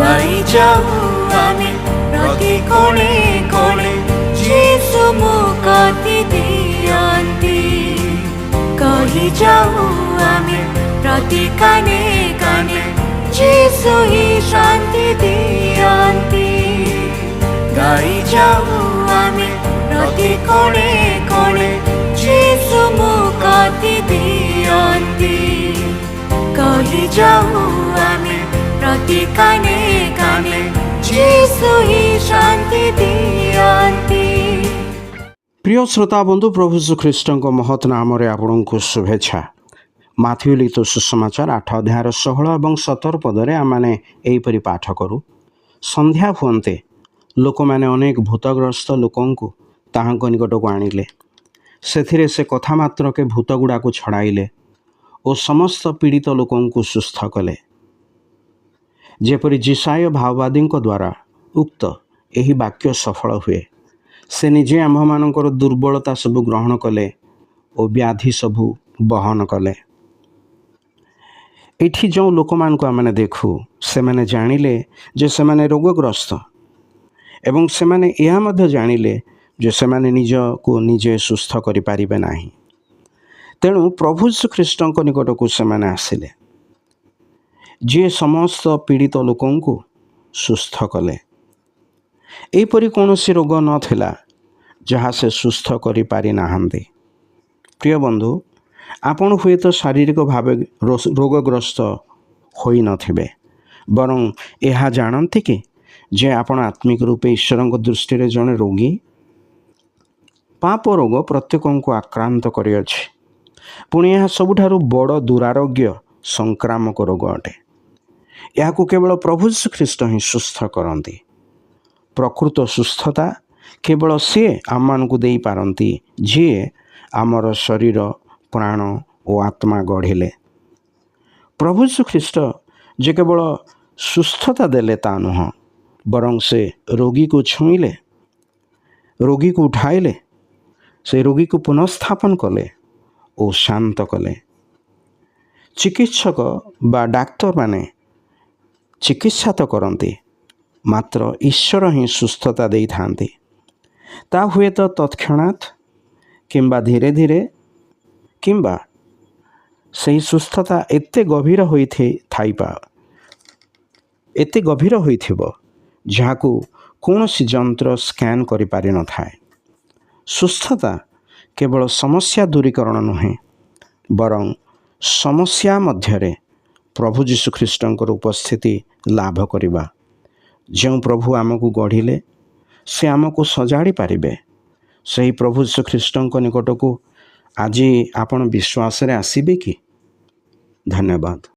ଗାଇ ଯାଉ ଆମେ ପ୍ରତି କୋଣେ କୋଣେ ଯୀଶୁ ମୁକ୍ତି ଦିଅନ୍ତି। କହି ଯାଉ ଆମେ ପ୍ରତି କାନେ କାନେ ଯୀଶୁ ହିଁ ଶାନ୍ତି ଦିଅନ୍ତି। ଗାଇ ଯାଉ ଆମେ ପ୍ରତି କୋଣେ କୋଣେ ଯୀଶୁ ମୁକ୍ତି ଦିଅନ୍ତି। କହି ଯାଉ ଆମେ ପ୍ରତି କାନେ କାନେ ଯୀଶୁ ହିଁ ଶାନ୍ତି ଦିଅନ୍ତି। প্রিয় শ্রোতা বন্ধু, প্রভু যীশুখ্ରୀଷ୍ଟଙ୍କ ମହତ୍ ନାମରେ ଆପଣଙ୍କୁ ଶୁଭେଚ୍ଛା। ମାଥିଉ ଲିଖିତ ସୁସମାଚାର 8 ଅଧ୍ୟାୟର 16 ଏବଂ 17 ପଦରେ ଆମମାନେ ଏହିପରି ପାଠ କରୁ। ସନ୍ଧ୍ୟା ହୁଅନ୍ତେ ଲୋକମାନେ ଅନେକ ଭୂତଗ୍ରସ୍ତ ଲୋକଙ୍କୁ ତାହାଙ୍କ ନିକଟକୁ ଆଣିଲେ। ସେଥିରେ ସେ କଥା ମାତ୍ରକେ ଭୂତଗୁଡ଼ାକୁ ଛଡ଼ାଇଲେ ଓ ସମସ୍ତ ପୀଡ଼ିତ ଲୋକଙ୍କୁ ସୁସ୍ଥ କଲେ। ଯେପରି ଯିଶାୟ ଭାବବାଦୀଙ୍କ ଦ୍ୱାରା ଉକ୍ତ ଏହି ବାକ୍ୟ ସଫଳ ହୁଏ। ସେ ନିଜେ ଆମ୍ଭମାନଙ୍କର ଦୁର୍ବଳତା ସବୁ ଗ୍ରହଣ କଲେ ଓ ବ୍ୟାଧି ସବୁ ବହନ କଲେ। ଏଠି ଯେଉଁ ଲୋକମାନଙ୍କୁ ଆମେ ଦେଖୁ, ସେମାନେ ଜାଣିଲେ ଯେ ସେମାନେ ରୋଗଗ୍ରସ୍ତ ଏବଂ ସେମାନେ ଏହା ମଧ୍ୟ ଜାଣିଲେ ଯେ ସେମାନେ ନିଜକୁ ନିଜେ ସୁସ୍ଥ କରିପାରିବେ ନାହିଁ। ତେଣୁ ପ୍ରଭୁ ଯୀଶୁଖ୍ରୀଷ୍ଟଙ୍କ ନିକଟକୁ ସେମାନେ ଆସିଲେ, ଯିଏ ସମସ୍ତ ପୀଡ଼ିତ ଲୋକଙ୍କୁ ସୁସ୍ଥ କଲେ। ଏହିପରି କୌଣସି ରୋଗ ନଥିଲା ଯାହା ସେ ସୁସ୍ଥ କରିପାରିନାହାନ୍ତି। ପ୍ରିୟ ବନ୍ଧୁ, ଆପଣ ହୁଏତ ଶାରୀରିକ ଭାବେ ରୋଗଗ୍ରସ୍ତ ହୋଇନଥିବେ, ବରଂ ଏହା ଜାଣନ୍ତି କି ଯେ ଆପଣ ଆତ୍ମିକ ରୂପେ ଈଶ୍ୱରଙ୍କ ଦୃଷ୍ଟିରେ ଜଣେ ରୋଗୀ। ପାପ ରୋଗ ପ୍ରତ୍ୟେକଙ୍କୁ ଆକ୍ରାନ୍ତ କରିଅଛି। ପୁଣି ଏହା ସବୁଠାରୁ ବଡ଼ ଦୁରାରୋଗ୍ୟ ସଂକ୍ରାମକ ରୋଗ ଅଟେ। ଏହାକୁ କେବଳ ପ୍ରଭୁ ଯୀଶୁଖ୍ରୀଷ୍ଟ ହିଁ ସୁସ୍ଥ କରନ୍ତି। ପ୍ରକୃତ ସୁସ୍ଥତା କେବଳ ସିଏ ଆମମାନଙ୍କୁ ଦେଇପାରନ୍ତି, ଯିଏ ଆମର ଶରୀର, ପ୍ରାଣ ଓ ଆତ୍ମା ଗଢ଼ିଲେ। ପ୍ରଭୁ ଯୀଶୁଖ୍ରୀଷ୍ଟ ଯେ କେବଳ ସୁସ୍ଥତା ଦେଲେ ତା ନୁହଁ, ବରଂ ସେ ରୋଗୀକୁ ଛୁଇଁଲେ, ରୋଗୀକୁ ଉଠାଇଲେ, ସେ ରୋଗୀକୁ ପୁନଃସ୍ଥାପନ କଲେ ଓ ଶାନ୍ତ କଲେ। ଚିକିତ୍ସକ ବା ଡାକ୍ତରମାନେ ଚିକିତ୍ସା ତ କରନ୍ତି, ମାତ୍ର ଈଶ୍ୱର ହିଁ ସୁସ୍ଥତା ଦେଇଥାନ୍ତି। ତା ହୁଏତ ତତ୍କ୍ଷଣାତ୍ କିମ୍ବା ଧୀରେ ଧୀରେ, କିମ୍ବା ସେହି ସୁସ୍ଥତା ଏତେ ଗଭୀର ହୋଇଥିବ ଯାହାକୁ କୌଣସି ଯନ୍ତ୍ର ସ୍କାନ୍ କରିପାରିନଥାଏ। ସୁସ୍ଥତା କେବଳ ସମସ୍ୟା ଦୂରୀକରଣ ନୁହେଁ, ବରଂ ସମସ୍ୟା ମଧ୍ୟରେ ପ୍ରଭୁ ଯୀଶୁଖ୍ରୀଷ୍ଟଙ୍କର ଉପସ୍ଥିତି ଲାଭ କରିବା। ଯେଉଁ ପ୍ରଭୁ ଆମକୁ ଗଢ଼ିଲେ, ସେ ଆମକୁ ସଜାଡ଼ି ପାରିବେ। ସେହି ପ୍ରଭୁ ଯୀଶୁଖ୍ରୀଷ୍ଟଙ୍କ ନିକଟକୁ ଆଜି ଆପଣ ବିଶ୍ୱାସରେ ଆସିବେ କି? ଧନ୍ୟବାଦ।